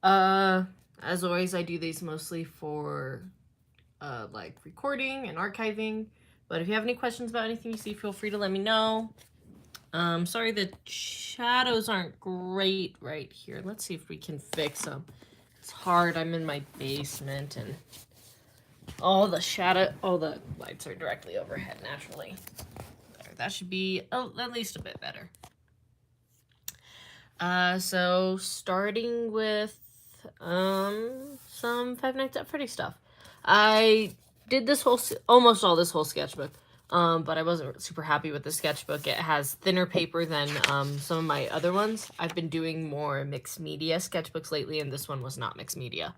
As always, I do these mostly for, like, recording and archiving. But if you have any questions about anything you see, feel free to let me know. Sorry the shadows aren't great right here. Let's see if we can fix them. It's hard. I'm in my basement and all the lights are directly overhead naturally. There, that should be at least a bit better. So starting with some Five Nights at Freddy stuff. I did this almost all this whole sketchbook, but I wasn't super happy with the sketchbook. It has thinner paper than some of my other ones. I've been doing more mixed media sketchbooks lately, and this one was not mixed media.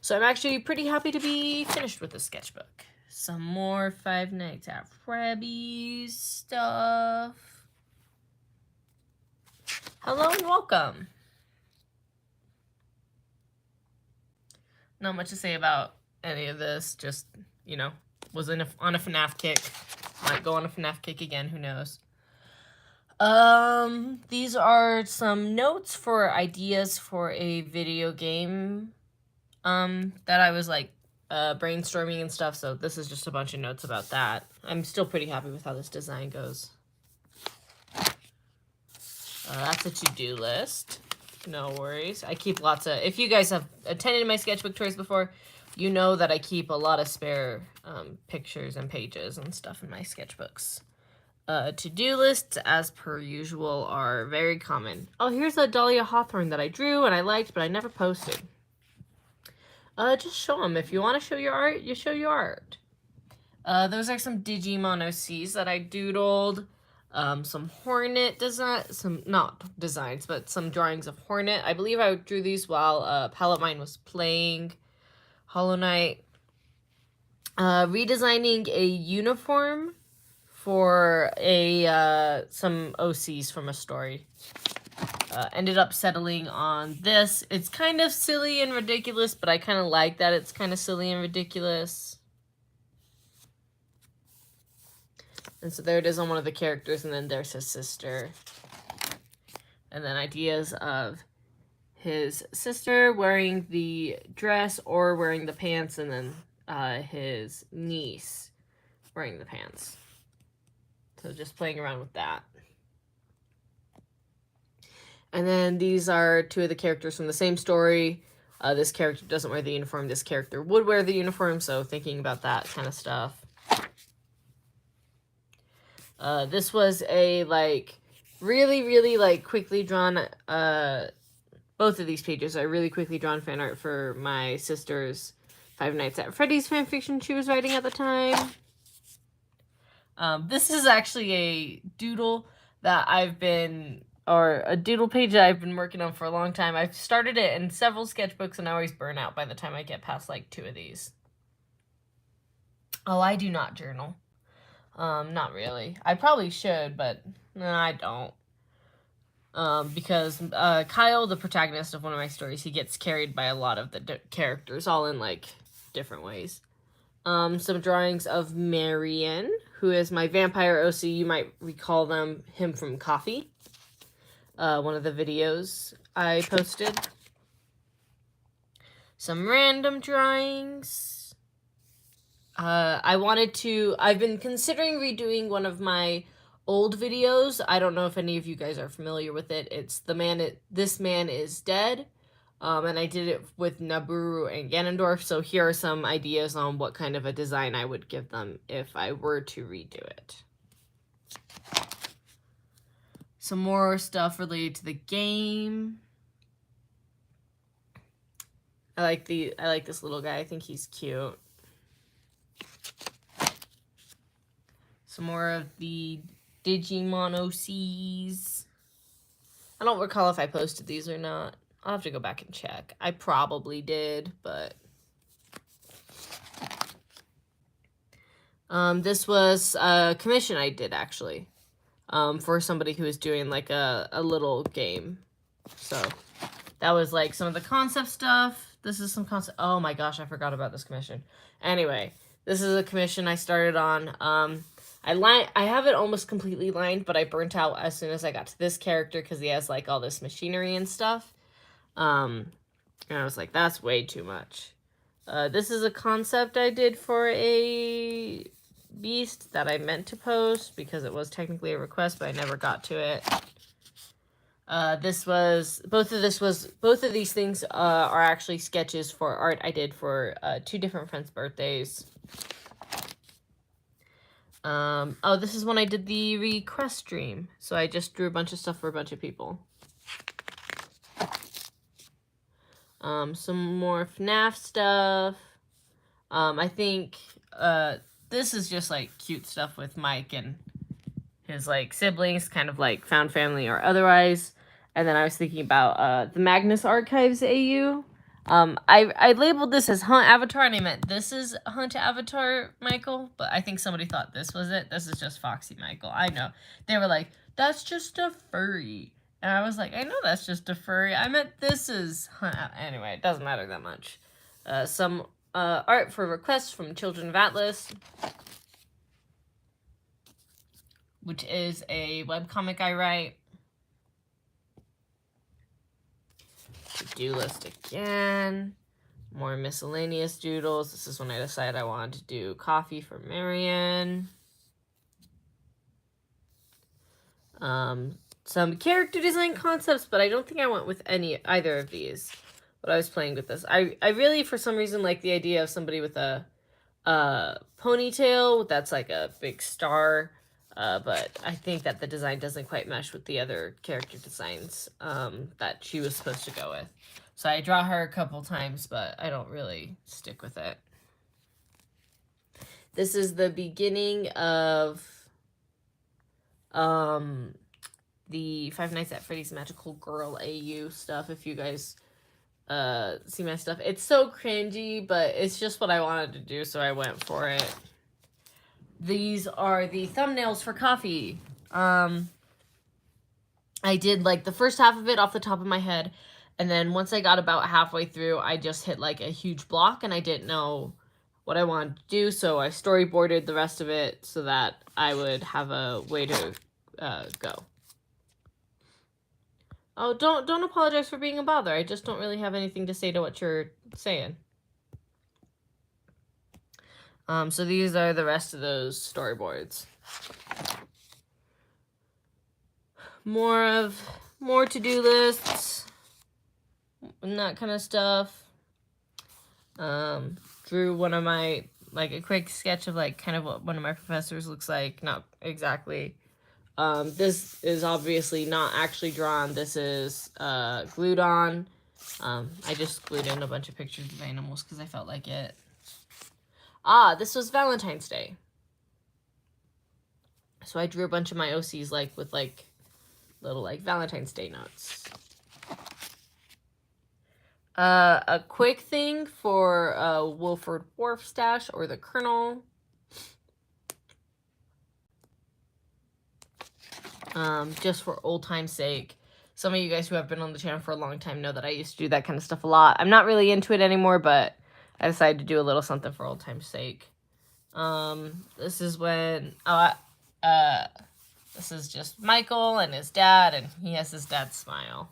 So I'm actually pretty happy to be finished with this sketchbook. Some more Five Nights at Freddy's stuff. Hello and welcome. Not much to say about any of this. Just, you know, was on a FNAF kick. Might go on a FNAF kick again, who knows. These are some notes for ideas for a video game, that I was, like, brainstorming and stuff, so this is just a bunch of notes about that. I'm still pretty happy with how this design goes. That's a to-do list. No worries. I keep lots of... If you guys have attended my sketchbook tours before, you know that I keep a lot of spare pictures and pages and stuff in my sketchbooks. To-do lists, as per usual, are very common. Oh, here's a Dahlia Hawthorne that I drew and I liked, but I never posted. Just show them. If you want to show your art, you show your art. Those are some Digimon OCs that I doodled. Some Hornet not designs, but some drawings of Hornet. I believe I drew these while Palette Mine was playing Hollow Knight. Redesigning a uniform for some OCs from a story. Ended up settling on this. It's kind of silly and ridiculous, but I kind of like that it's kind of silly and ridiculous. And so there it is on one of the characters, and then there's his sister. And then ideas of his sister wearing the dress or wearing the pants, and then his niece wearing the pants. So just playing around with that. And then these are two of the characters from the same story. This character doesn't wear the uniform. This character would wear the uniform, so thinking about that kind of stuff. This was a, like, really, like, quickly drawn, both of these pages are really quickly drawn fan art for my sister's Five Nights at Freddy's fanfiction she was writing at the time. This is actually a doodle that a doodle page that I've been working on for a long time. I've started it in several sketchbooks and I always burn out by the time I get past, like, 2 of these. Oh, I do not journal. Not really. I probably should, but no, I don't. Because Kyle, the protagonist of one of my stories, he gets carried by a lot of the characters, all in, like, different ways. Some drawings of Marion, who is my vampire OC. You might recall him from Coffee. One of the videos I posted. Some random drawings. I've been considering redoing one of my old videos. I don't know if any of you guys are familiar with it. It's This Man Is Dead. And I did it with Naburu and Ganondorf. So here are some ideas on what kind of a design I would give them if I were to redo it. Some more stuff related to the game. I like this little guy. I think he's cute. Some more of the Digimon OCs. I don't recall if I posted these or not. I'll have to go back and check. I probably did, but... this was a commission I did, actually. For somebody who was doing, like, a little game. So, that was, like, some of the concept stuff. This is some concept... Oh my gosh, I forgot about this commission. Anyway, this is a commission I started on. I have it almost completely lined, but I burnt out as soon as I got to this character because he has, like, all this machinery and stuff. And I was like, that's way too much. This is a concept I did for a beast that I meant to post because it was technically a request, but I never got to it. Both of these things are actually sketches for art I did for 2 different friends' birthdays. Oh, this is when I did the request stream. So I just drew a bunch of stuff for a bunch of people. Some more FNAF stuff. I think, this is just, like, cute stuff with Mike and his, like, siblings, kind of, like, found family or otherwise. And then I was thinking about, the Magnus Archives AU. I labeled this as Hunt Avatar, and I meant this is Hunt Avatar Michael, but I think somebody thought this was it. This is just Foxy Michael. I know. They were like, that's just a furry. And I was like, I know that's just a furry. I meant this is Hunt. Anyway, it doesn't matter that much. Some art for requests from Children of Atlas, which is a webcomic I write. To-do list again. More miscellaneous doodles. This is when I decided I wanted to do coffee for Marion. Some character design concepts, but I don't think I went with either of these. But I was playing with this. I really, for some reason, like the idea of somebody with a ponytail that's like a big star. But I think that the design doesn't quite mesh with the other character designs that she was supposed to go with. So I draw her a couple times, but I don't really stick with it. This is the beginning of the Five Nights at Freddy's Magical Girl AU stuff, if you guys see my stuff. It's so cringy, but it's just what I wanted to do, so I went for it. These are the thumbnails for coffee. I did like the first half of it off the top of my head, and then once I got about halfway through, I just hit like a huge block and I didn't know what I wanted to do, so I storyboarded the rest of it so that I would have a way to go. Oh, don't apologize for being a bother. I just don't really have anything to say to what you're saying. So these are the rest of those storyboards. More to-do lists and that kind of stuff. Drew one of my, like a quick sketch of like kind of what one of my professors looks like. Not exactly. This is obviously not actually drawn. This is glued on. I just glued in a bunch of pictures of animals because I felt like it. This was Valentine's Day. So I drew a bunch of my OCs like with like little like Valentine's Day notes. A quick thing for Wilford Wharf stash or the Colonel. Just for old time's sake. Some of you guys who have been on the channel for a long time know that I used to do that kind of stuff a lot. I'm not really into it anymore, but I decided to do a little something for old time's sake. This is when, this is just Michael and his dad, and he has his dad's smile,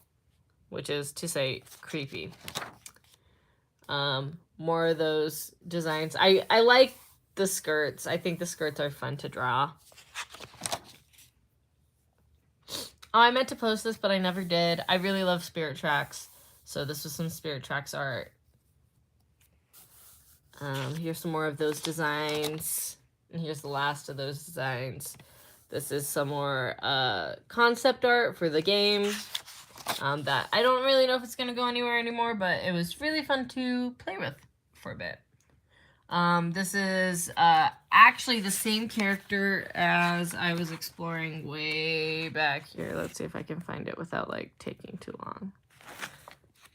which is to say creepy. More of those designs. I like the skirts. I think the skirts are fun to draw. Oh, I meant to post this, but I never did. I really love Spirit Tracks, so this was some Spirit Tracks art. Here's some more of those designs, and here's the last of those designs. This is some more concept art for the game that I don't really know if it's going to go anywhere anymore, but it was really fun to play with for a bit. This is actually the same character as I was exploring way back here. Let's see if I can find it without like taking too long.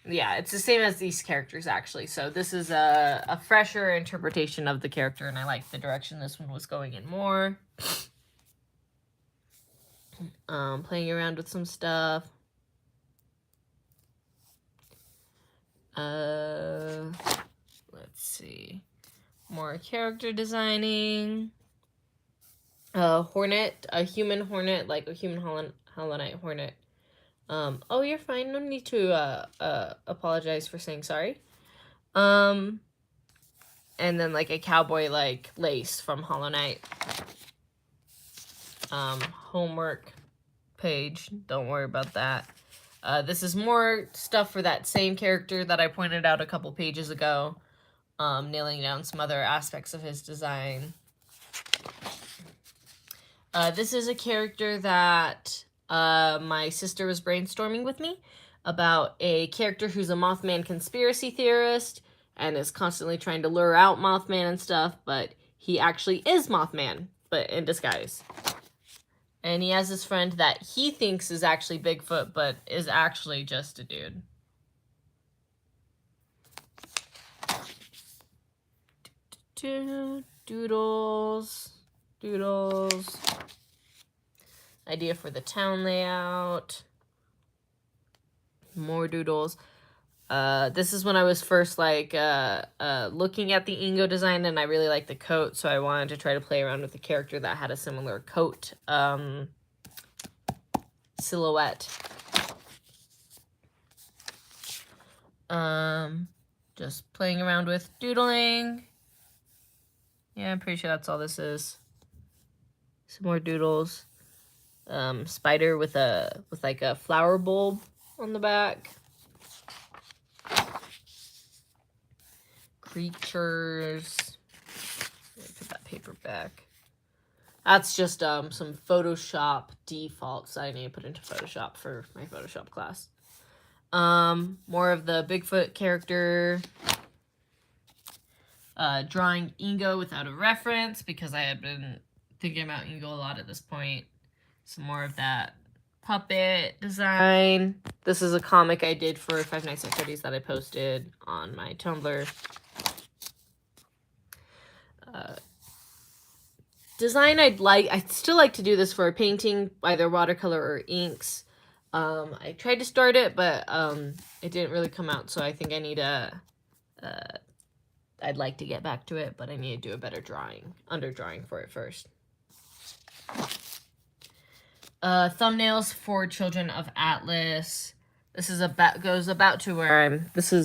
Yeah, it's the same as these characters actually. So this is a fresher interpretation of the character, and I like the direction this one was going in more. Playing around with some stuff. Let's see. More character designing. Hornet, a human hornet, like a human Holonite hornet. Oh, you're fine. No need to apologize for saying sorry. And then like a cowboy like lace from Hollow Knight. Homework page. Don't worry about that. This is more stuff for that same character that I pointed out a couple pages ago. Nailing down some other aspects of his design. This is a character that my sister was brainstorming with me about, a character who's a Mothman conspiracy theorist and is constantly trying to lure out Mothman and stuff, but he actually is Mothman, but in disguise. And he has this friend that he thinks is actually Bigfoot, but is actually just a dude. Doodles. Idea for the town layout. More doodles. This is when I was first like looking at the Ingo design, and I really liked the coat, so I wanted to try to play around with a character that had a similar coat silhouette. Just playing around with doodling. Yeah, I'm pretty sure that's all this is. Some more doodles. Spider with like a flower bulb on the back. Creatures. Let me put that paper back. That's just some Photoshop defaults I need to put into Photoshop for my Photoshop class. More of the Bigfoot character. Drawing Ingo without a reference because I had been thinking about Ingo a lot at this point. Some more of that puppet design. This is a comic I did for Five Nights at Freddy's that I posted on my Tumblr. Design I'd still like to do this for a painting, either watercolor or inks. I tried to start it, but it didn't really come out, so I think I need a I'd like to get back to it, but I need to do a better under drawing for it first. Thumbnails for Children of Atlas. This is goes about to where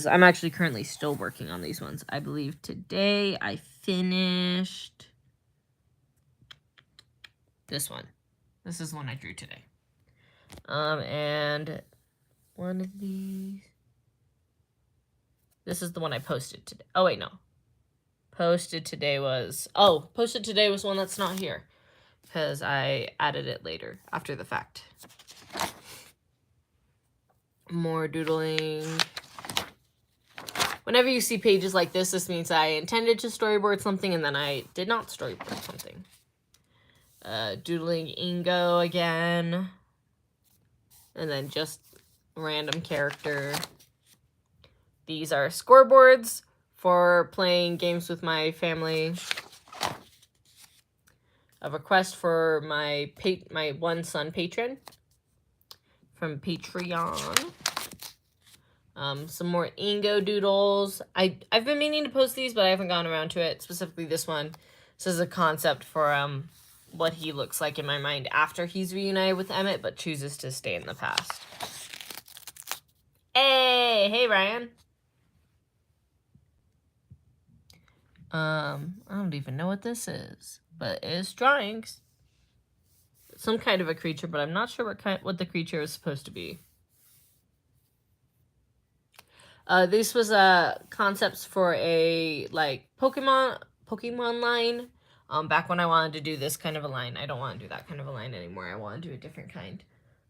I'm actually currently still working on these ones. I believe today I finished this one. This is the one I drew today. And one of these. This is the one I posted today. Oh, wait, no. Posted today was one that's not here. Because I added it later, after the fact. More doodling. Whenever you see pages like this means I intended to storyboard something and then I did not storyboard something. Doodling Ingo again. And then just random character. These are scoreboards for playing games with my family. A request for my one son patron from Patreon. Some more Ingo doodles. I've been meaning to post these, but I haven't gotten around to it. Specifically this one. This is a concept for what he looks like in my mind after he's reunited with Emmett, but chooses to stay in the past. Hey Ryan. I don't even know what this is, but it's drawings. Some kind of a creature, but I'm not sure what the creature is supposed to be. This was concepts for a like Pokemon line. Back when I wanted to do this kind of a line. I don't want to do that kind of a line anymore. I want to do a different kind.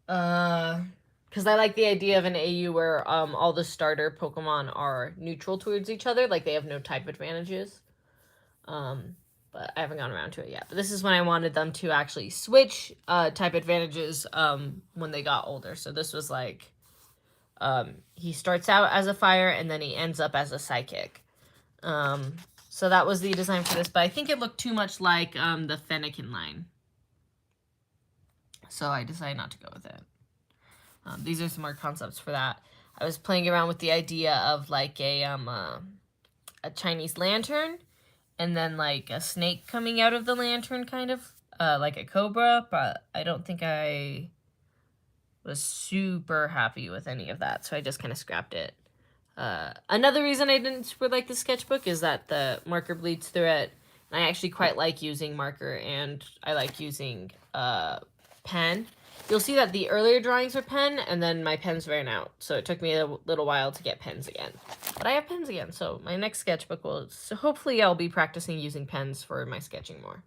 Because I like the idea of an AU where all the starter Pokemon are neutral towards each other, like they have no type advantages. But I haven't gone around to it yet. But this is when I wanted them to actually switch type advantages when they got older. So this was like, he starts out as a fire and then he ends up as a psychic. So that was the design for this, but I think it looked too much like the Fennekin line. So I decided not to go with it. These are some more concepts for that. I was playing around with the idea of like a Chinese lantern and then like a snake coming out of the lantern, kind of like a cobra, but I don't think I was super happy with any of that, so I just kind of scrapped it. Another reason I didn't super like the sketchbook is that the marker bleeds through it. And I actually quite like using marker, and I like using pen. You'll see that the earlier drawings are pen, and then my pens ran out. So it took me a little while to get pens again. But I have pens again, so my next sketchbook will... So hopefully I'll be practicing using pens for my sketching more.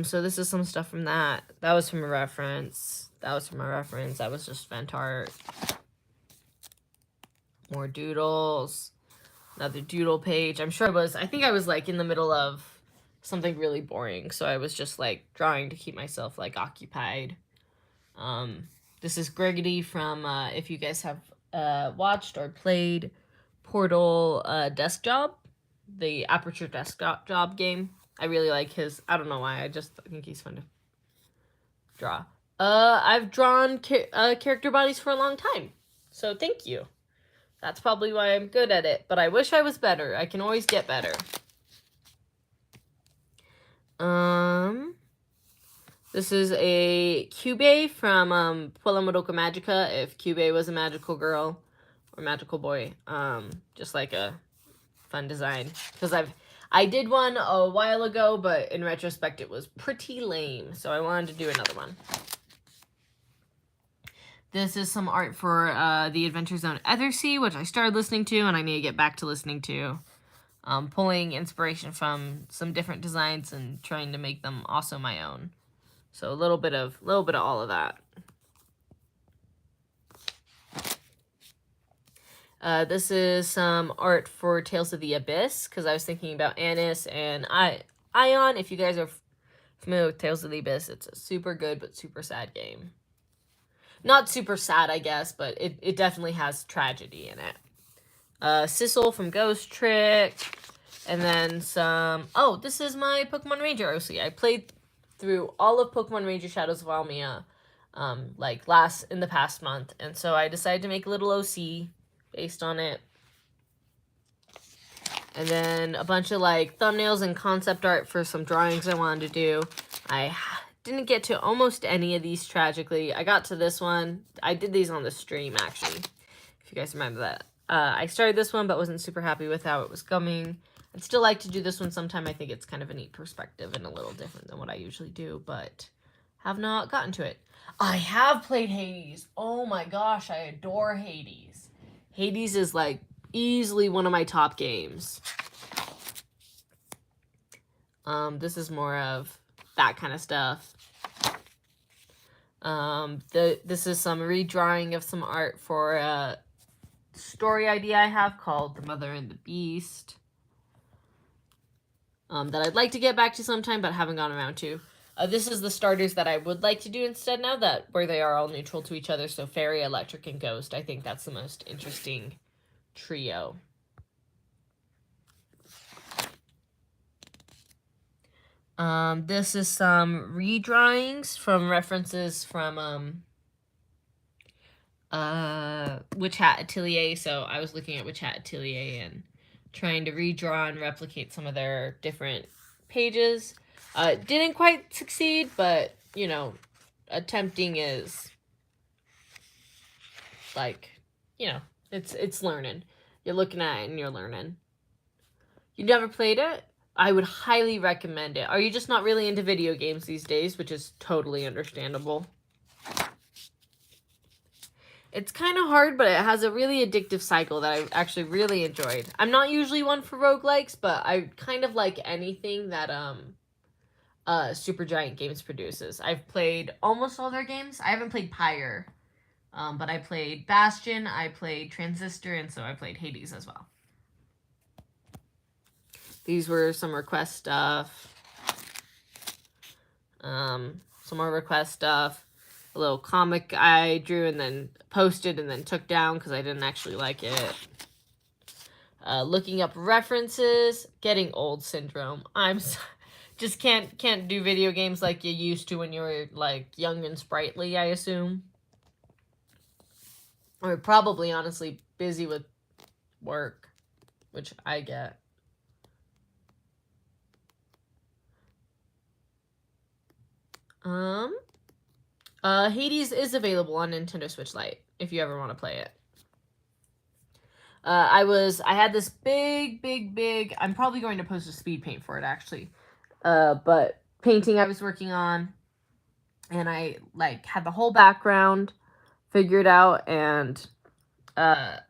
So this is some stuff from that. That was from a reference. That was from a reference. That was just vent art. More doodles. Another doodle page. I'm sure I think I was like in the middle of something really boring. So I was just like drawing to keep myself like occupied. This is Gregory from, if you guys have watched or played Portal Desk Job, the Aperture Desk Job game. I really like his, I don't know why, I just think he's fun to draw. I've drawn character bodies for a long time, so thank you. That's probably why I'm good at it, but I wish I was better. I can always get better. This is a Cube from Pokémon Magica, if Cube was a magical girl or magical boy. Just like a fun design, because I did one a while ago, but in retrospect it was pretty lame, so I wanted to do another one. This is some art for the Adventure Zone Ethersea, which I started listening to and I need to get back to listening to. Pulling inspiration from some different designs and trying to make them also my own. So a little bit of all of that. This is some art for Tales of the Abyss, because I was thinking about Anis and Ion. If you guys are familiar with Tales of the Abyss, it's a super good but super sad game. Not super sad, I guess, but it definitely has tragedy in it. Sissel from Ghost Trick. And then some... Oh, this is my Pokemon Ranger OC. I played through all of Pokemon Ranger Shadows of Almia in the past month. And so I decided to make a little OC based on it. And then a bunch of like thumbnails and concept art for some drawings I wanted to do. I didn't get to almost any of these, tragically. I got to this one. I did these on the stream, actually, if you guys remember that. I started this one, but wasn't super happy with how it was going. I'd still like to do this one sometime. I think it's kind of a neat perspective and a little different than what I usually do, but have not gotten to it. I have played Hades. Oh my gosh, I adore Hades. Hades is like easily one of my top games. This is more of that kind of stuff. This is some redrawing of some art for a story idea I have called The Mother and the Beast. That I'd like to get back to sometime, but haven't gone around to. This is the starters that I would like to do instead now, where they are all neutral to each other. So Fairy, Electric, and Ghost. I think that's the most interesting trio. This is some redrawings from references from Hat Atelier. So I was looking at Hat Atelier and trying to redraw and replicate some of their different pages. Didn't quite succeed, but, you know, attempting is, like, you know, it's learning. You're looking at it and you're learning. You never played it? I would highly recommend it. Are you just not really into video games these days, which is totally understandable? It's kind of hard, but it has a really addictive cycle that I actually really enjoyed. I'm not usually one for roguelikes, but I kind of like anything that Supergiant Games produces. I've played almost all their games. I haven't played Pyre, but I played Bastion, I played Transistor, and so I played Hades as well. These were some request stuff. Some more request stuff. A little comic I drew and then posted and then took down because I didn't actually like it. Looking up references. Getting old syndrome. Just can't do video games like you used to when you were like young and sprightly, I assume. Or probably honestly busy with work, which I get. Hades is available on Nintendo Switch Lite if you ever want to play it. I had this big, I'm probably going to post a speed paint for it actually. But painting I was working on, and I like had the whole background figured out, and then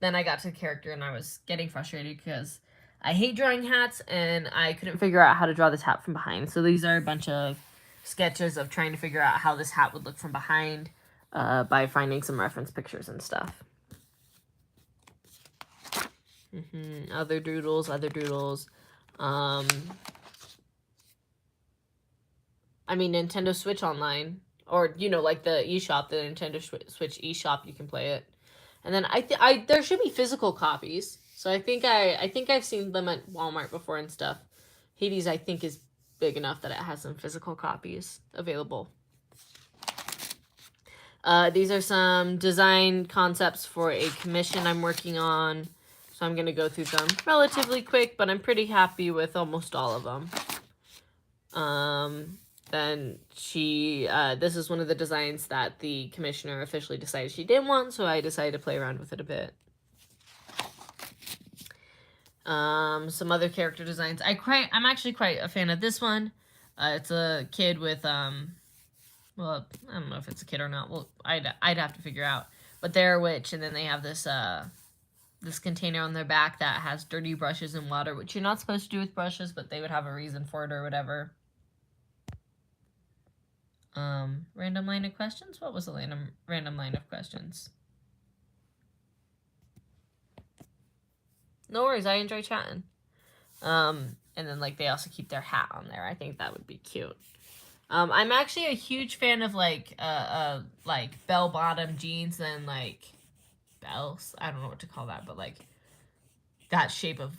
I got to the character and I was getting frustrated because I hate drawing hats and I couldn't figure out how to draw this hat from behind. So these are a bunch of sketches of trying to figure out how this hat would look from behind by finding some reference pictures and stuff. Other doodles. I mean, Nintendo Switch Online, or, you know, like the eShop, the Nintendo Switch eShop, you can play it. And then there should be physical copies. So I think I've seen them at Walmart before and stuff. Hades, I think, is big enough that it has some physical copies available. These are some design concepts for a commission I'm working on. So I'm going to go through them relatively quick, but I'm pretty happy with almost all of them. Then this is one of the designs that the commissioner officially decided she didn't want, so I decided to play around with it a bit. Some other character designs. I'm actually quite a fan of this one. It's a kid with, well, I don't know if it's a kid or not. Well, I'd have to figure out. But they're a witch, and then they have this, this container on their back that has dirty brushes and water, which you're not supposed to do with brushes, but they would have a reason for it or whatever. Random line of questions? What was the random line of questions? No worries, I enjoy chatting. And then, like, they also keep their hat on there. I think that would be cute. I'm actually a huge fan of, like bell-bottom jeans and, like, bells. I don't know what to call that, but, like, that shape of,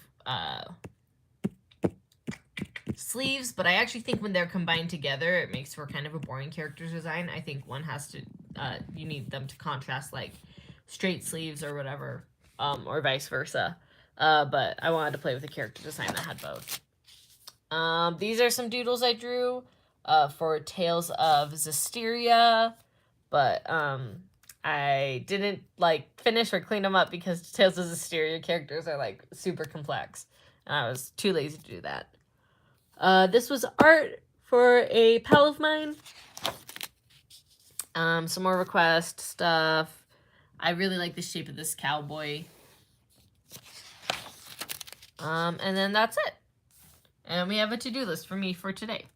sleeves. But I actually think when they're combined together, it makes for kind of a boring character design. I think one has to, you need them to contrast, like, straight sleeves or whatever, or vice versa. But I wanted to play with a character design that had both. These are some doodles I drew for Tales of Zestiria, but I didn't, like, finish or clean them up because Tales of Zestiria characters are, like, super complex, and I was too lazy to do that. This was art for a pal of mine. Some more request stuff. I really like the shape of this cowboy. And then that's it. And we have a to-do list for me for today.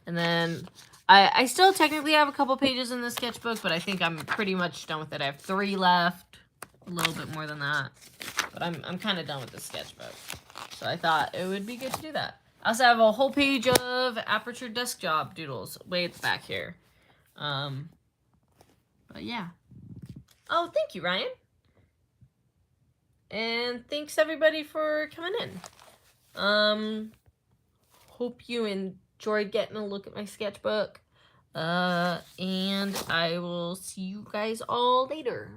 And then I still technically have a couple pages in the sketchbook, but I think I'm pretty much done with it. I have 3 left, a little bit more than that. But I'm kind of done with the sketchbook. So I thought it would be good to do that. I also have a whole page of aperture desk job doodles way at the back here. But yeah. Oh, thank you, Ryan. And thanks everybody for coming in. Hope you enjoyed getting a look at my sketchbook. And I will see you guys all later.